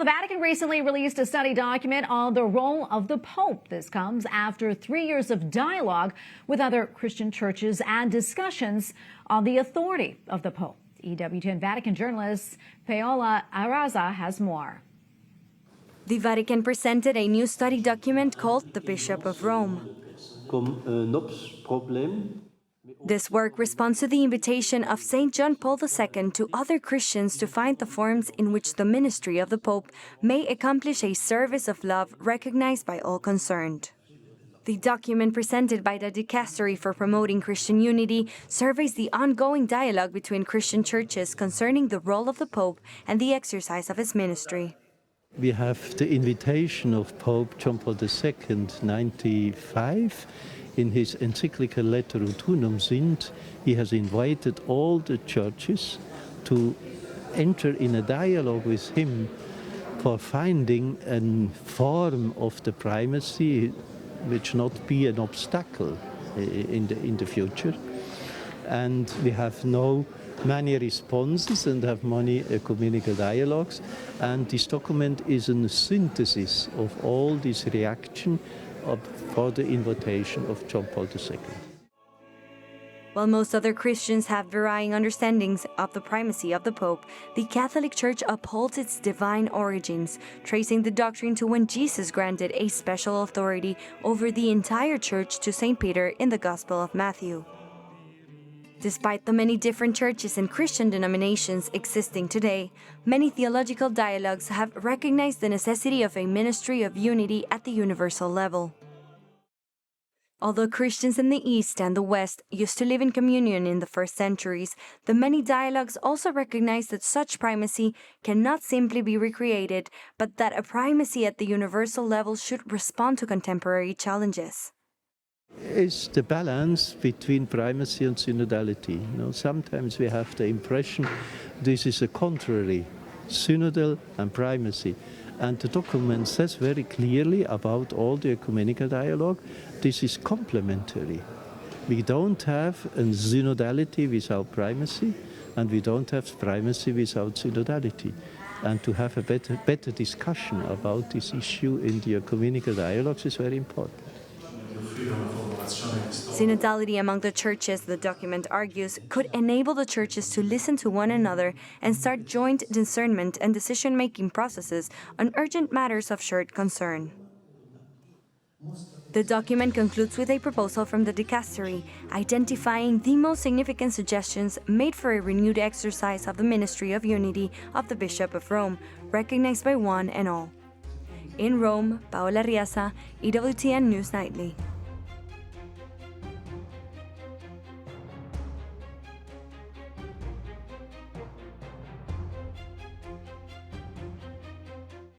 the Vatican recently released a study document on the role of the Pope. This comes after 3 years of dialogue with other Christian churches and discussions on the authority of the Pope. EWTN Vatican journalist Paola Arriaza has more. The Vatican presented a new study document called The Bishop of Rome. This work responds to the invitation of St. John Paul II to other Christians to find the forms in which the ministry of the Pope may accomplish a service of love recognized by all concerned. The document presented by the Dicastery for Promoting Christian Unity surveys the ongoing dialogue between Christian churches concerning the role of the Pope and the exercise of his ministry. We have the invitation of Pope John Paul II, 95. In his encyclical Letter Unum Sint, he has invited all the churches to enter in a dialogue with him for finding a form of the primacy which not be an obstacle in the future. And we have now many responses and have many ecumenical dialogues. And this document is a synthesis of all this reaction for the invitation of John Paul II. While most other Christians have varying understandings of the primacy of the Pope, the Catholic Church upholds its divine origins, tracing the doctrine to when Jesus granted a special authority over the entire Church to St. Peter in the Gospel of Matthew. Despite the many different churches and Christian denominations existing today, many theological dialogues have recognized the necessity of a ministry of unity at the universal level. Although Christians in the East and the West used to live in communion in the first centuries, the many dialogues also recognize that such primacy cannot simply be recreated, but that a primacy at the universal level should respond to contemporary challenges. It's the balance between primacy and synodality. Sometimes we have the impression this is a contrary, synodal and primacy. And the document says very clearly about all the ecumenical dialogue, this is complementary. We don't have a synodality without primacy, and we don't have primacy without synodality. And to have a better discussion about this issue in the ecumenical dialogues is very important. Synodality among the churches, the document argues, could enable the churches to listen to one another and start joint discernment and decision-making processes on urgent matters of shared concern. The document concludes with a proposal from the Dicastery, identifying the most significant suggestions made for a renewed exercise of the ministry of unity of the Bishop of Rome, recognized by one and all. In Rome, Paola Arriaza, EWTN News Nightly.